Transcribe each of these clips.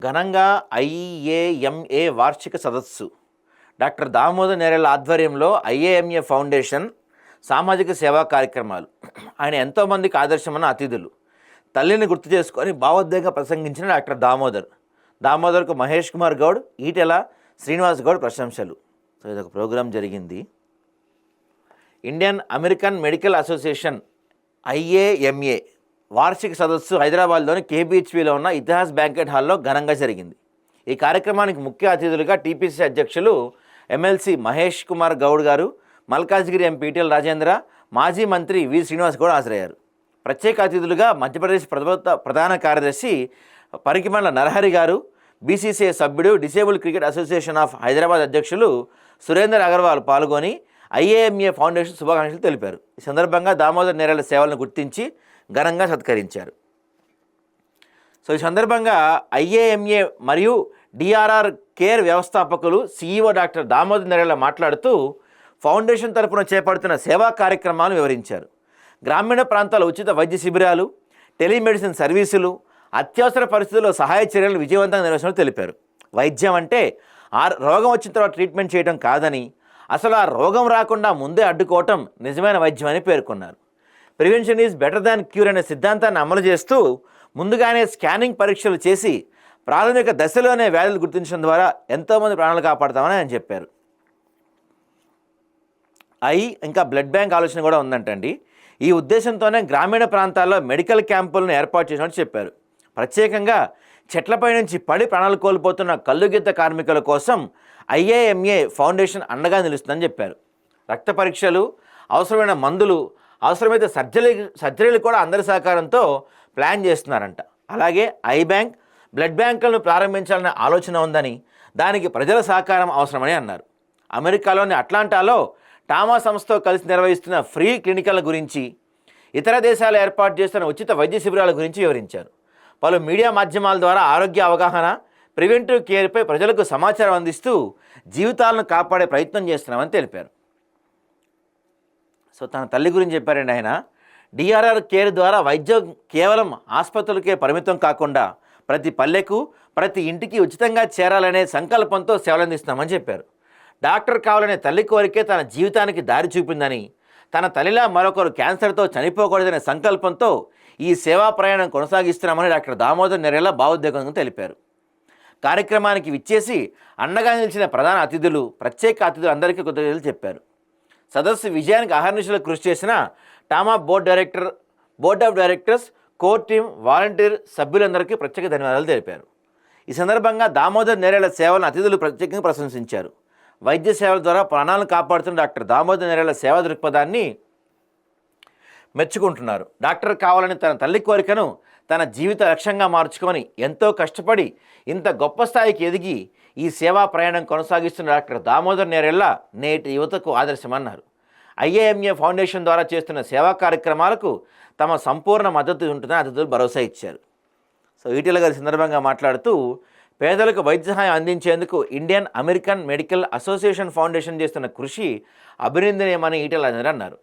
ఘనంగా ఐఏఎంఏ వార్షిక సదస్సు డాక్టర్ దామోదర్ నేరెళ్ల ఆధ్వర్యంలో ఐఏఎంఏ ఫౌండేషన్ సామాజిక సేవా కార్యక్రమాలు. ఆయన ఎంతోమందికి ఆదర్శమైన అతిథులు. తల్లిని గుర్తు చేసుకొని భావోద్వేగంగా ప్రసంగించిన డాక్టర్ దామోదర్కు మహేష్ కుమార్ గౌడ్, ఈటెల శ్రీనివాస్ గౌడ్ ప్రశంసలు. సో ఇదొక ప్రోగ్రాం జరిగింది. ఇండియన్ అమెరికన్ మెడికల్ అసోసియేషన్ ఐఏఎంఏ వార్షిక సదస్సు హైదరాబాద్లోని కేబీహెచ్పిలో ఉన్న ఇతిహాస్ బ్యాంకెట్ హాల్లో ఘనంగా జరిగింది. ఈ కార్యక్రమానికి ముఖ్య అతిథులుగా టీపీసీ అధ్యక్షులు ఎమ్మెల్సీ మహేష్ కుమార్ గౌడ్ గారు, మల్కాజ్గిరి ఎంపీ ఈటెల రాజేంద్ర, మాజీ మంత్రి వి శ్రీనివాస్ గౌడ్ హాజరయ్యారు. ప్రత్యేక అతిథులుగా మధ్యప్రదేశ్ ప్రధాన కార్యదర్శి పరికిమండ్ల నరహరి గారు, బీసీసీఐ సభ్యుడు, disable cricket association of Hyderabad అధ్యక్షులు సురేందర్ అగర్వాల్ పాల్గొని ఐఏఎంఏ ఫౌండేషన్ శుభాకాంక్షలు తెలిపారు. ఈ సందర్భంగా దామోదర్ నేరెళ్ల సేవలను గుర్తించి ఘనంగా సత్కరించారు. సో ఈ సందర్భంగా ఐఏఎంఏ మరియు డిఆర్ఆర్ కేర్ వ్యవస్థాపకులు సీఈఓ డాక్టర్ దామోదర్ నేరెళ్ల మాట్లాడుతూ ఫౌండేషన్ తరపున చేపడుతున్న సేవా కార్యక్రమాలను వివరించారు. గ్రామీణ ప్రాంతాల ఉచిత వైద్య శిబిరాలు, టెలిమెడిసిన్ సర్వీసులు, అత్యవసర పరిస్థితుల్లో సహాయ చర్యలను విజయవంతంగా నిర్వహించడం తెలిపారు. వైద్యం అంటే ఆ రోగం వచ్చిన తర్వాత ట్రీట్మెంట్ చేయడం కాదని, అసలు ఆ రోగం రాకుండా ముందే అడ్డుకోవటం నిజమైన వైద్యం అని పేర్కొన్నారు. Prevention is better than cure అనే సిద్ధాంతాన్ని అమలు చేస్తూ ముందుగానే స్కానింగ్ పరీక్షలు చేసి ప్రాథమిక దశలోనే వ్యాధులు గుర్తించడం ద్వారా ఎంతోమంది ప్రాణాలు కాపాడుతామని ఆయన చెప్పారు. ఇంకా బ్లడ్ బ్యాంక్ ఆలోచన కూడా ఉందంటండి. ఈ ఉద్దేశంతోనే గ్రామీణ ప్రాంతాల్లో మెడికల్ క్యాంపులను ఏర్పాటు చేసినట్టు చెప్పారు. ప్రత్యేకంగా చెట్లపై నుంచి పడి ప్రాణాలు కోల్పోతున్న కల్లుగీత కార్మికుల కోసం ఐఏఎంఏ ఫౌండేషన్ అండగా నిలుస్తుందని చెప్పారు. రక్త పరీక్షలు, అవసరమైన మందులు, అవసరమైతే సర్జరీలు కూడా అందరి సహకారంతో ప్లాన్ చేస్తున్నారంట. అలాగే ఐ బ్యాంక్, బ్లడ్ బ్యాంకులను ప్రారంభించాలనే ఆలోచన ఉందని, దానికి ప్రజల సహకారం అవసరమని అన్నారు. అమెరికాలోని అట్లాంటాలో టామా సంస్థతో కలిసి నిర్వహిస్తున్న ఫ్రీ క్లినికల గురించి, ఇతర దేశాలు ఏర్పాటు చేస్తున్న ఉచిత వైద్య శిబిరాల గురించి వివరించారు. పలు మీడియా మాధ్యమాల ద్వారా ఆరోగ్య అవగాహన, ప్రివెంటివ్ కేర్పై ప్రజలకు సమాచారం అందిస్తూ జీవితాలను కాపాడే ప్రయత్నం చేస్తున్నామని తెలిపారు. సో తన తల్లి గురించి చెప్పారండి ఆయన. డిఆర్ఆర్ కేర్ ద్వారా వైద్యం కేవలం ఆసుపత్రులకే పరిమితం కాకుండా ప్రతి పల్లెకు, ప్రతి ఇంటికి ఉచితంగా చేరాలనే సంకల్పంతో సేవలందిస్తున్నామని చెప్పారు. డాక్టర్ కావాలనే తల్లి కోరికే తన జీవితానికి దారి చూపిందని, తన తల్లిలా మరొకరు క్యాన్సర్తో చనిపోకూడదనే సంకల్పంతో ఈ సేవా ప్రయాణం కొనసాగిస్తున్నామని డాక్టర్ దామోదర్ నేరెళ్ల భావోద్వేగంగా తెలిపారు. కార్యక్రమానికి విచ్చేసి అండగా నిలిచిన ప్రధాన అతిథులు, ప్రత్యేక అతిథులు అందరికీ కృతజ్ఞతలు చెప్పారు. సదస్సు విజయానికి అహర్నిశలు కృషి చేసిన trauma board of directors, core team, volunteer సభ్యులందరికీ ప్రత్యేక ధన్యవాదాలు తెలిపారు. ఈ సందర్భంగా దామోదర్ నేరెళ్ల సేవలను అతిథులు ప్రత్యేకంగా ప్రశంసించారు. వైద్య సేవల ద్వారా ప్రాణాలను కాపాడుతున్న డాక్టర్ దామోదర్ నేరెళ్ల సేవా దృక్పథాన్ని మెచ్చుకుంటున్నారు. డాక్టర్ కావాలని తన తల్లి కోరికను తన జీవిత లక్ష్యంగా మార్చుకొని ఎంతో కష్టపడి ఇంత గొప్ప స్థాయికి ఎదిగి ఈ సేవా ప్రయాణం కొనసాగిస్తున్న డాక్టర్ దామోదర్ నేరెళ్ల నేటి యువతకు ఆదర్శమన్నారు. ఐఏఎంఏ ఫౌండేషన్ ద్వారా చేస్తున్న సేవా కార్యక్రమాలకు తమ సంపూర్ణ మద్దతు ఉంటుందని అతిథులు భరోసా ఇచ్చారు. సో ఈటెల గారి సందర్భంగా మాట్లాడుతూ పేదలకు వైద్య సహాయం అందించేందుకు Indian American medical association foundation చేస్తున్న కృషి అభినందనీయమని ఈటెల రాజేంద్ర అన్నారు.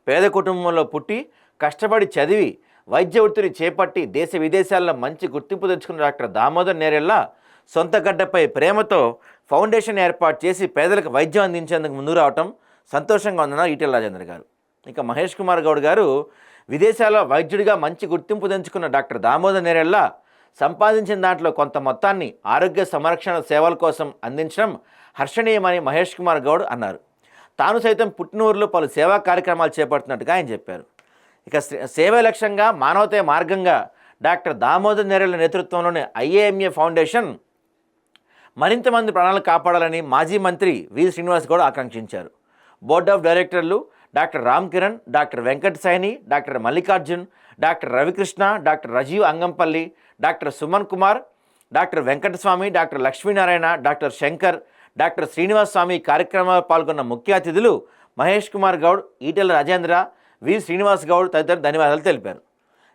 పేద కుటుంబంలో పుట్టి కష్టపడి చదివి వైద్య వృత్తిని చేపట్టి దేశ విదేశాల్లో మంచి గుర్తింపు తెచ్చుకున్న డాక్టర్ దామోదర్ నేరెళ్ల సొంత గడ్డపై ప్రేమతో ఫౌండేషన్ ఏర్పాటు చేసి పేదలకు వైద్యం అందించేందుకు ముందుకు రావటం సంతోషంగా ఉందన్నారు ఈటెల రాజేంద్ర గారు. ఇక మహేష్ కుమార్ గౌడ్ గారు విదేశాల్లో వైద్యుడిగా మంచి గుర్తింపు తెచ్చుకున్న డాక్టర్ దామోదర్ నేరెళ్ల సంపాదించిన దాంట్లో కొంత మొత్తాన్ని ఆరోగ్య సంరక్షణ సేవల కోసం అందించడం హర్షణీయమని మహేష్ కుమార్ గౌడ్ అన్నారు. తాను సైతం పుట్టినూరులో పలు సేవా కార్యక్రమాలు చేపడుతున్నట్టుగా ఆయన చెప్పారు. ఇక సేవ లక్ష్యంగా మానవతే మార్గంగా డాక్టర్ దామోదర్ నేరెళ్ల నేతృత్వంలోని ఐఏఎంఏ ఫౌండేషన్ మరింత మంది ప్రాణాలు కాపాడాలని మాజీ మంత్రి వి శ్రీనివాస్ గౌడ్ ఆకాంక్షించారు. బోర్డ్ ఆఫ్ డైరెక్టర్లు doctor Ram Kiran, doctor Venkat Saini, doctor Mallikarjun, doctor Ravikrishna, doctor Rajiv Angampalli, doctor Suman Kumar, doctor Venkataswamy, doctor Lakshminarayana, doctor Shankar, doctor Srinivas Swamy కార్యక్రమంలో పాల్గొన్న ముఖ్య అతిథులు మహేష్ కుమార్ గౌడ్, ఈటెల రాజేంద్ర, వి శ్రీనివాస్ గౌడ్ తదితరులు ధన్యవాదాలు తెలిపారు.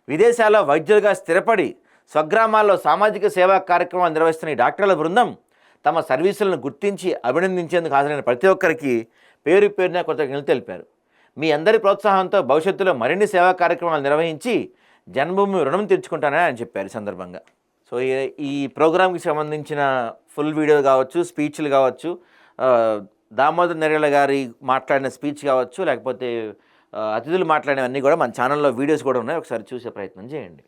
విదేశాల్లో వైద్యులుగా స్థిరపడి స్వగ్రామాల్లో సామాజిక సేవా కార్యక్రమాలు నిర్వహిస్తున్న ఈ డాక్టర్ల బృందం తమ సర్వీసులను గుర్తించి అభినందించేందుకు హాజరైన ప్రతి ఒక్కరికి పేరు పేరున కృతజ్ఞతలు తెలిపారు. మీ అందరి ప్రోత్సాహంతో భవిష్యత్తులో మరిన్ని సేవా కార్యక్రమాలు నిర్వహించి జన్మభూమి రుణం తీర్చుకుంటానని ఆయన చెప్పారు. ఈ సందర్భంగా సో ఈ ప్రోగ్రామ్కి సంబంధించిన ఫుల్ వీడియో కావచ్చు, స్పీచ్లు కావచ్చు, దామోదర్ నెర్యాల గారి మాట్లాడిన స్పీచ్ కావచ్చు, లేకపోతే అతిథులు మాట్లాడినవన్నీ కూడా మన ఛానల్లో వీడియోస్ కూడా ఉన్నాయి. ఒకసారి చూసే ప్రయత్నం చేయండి.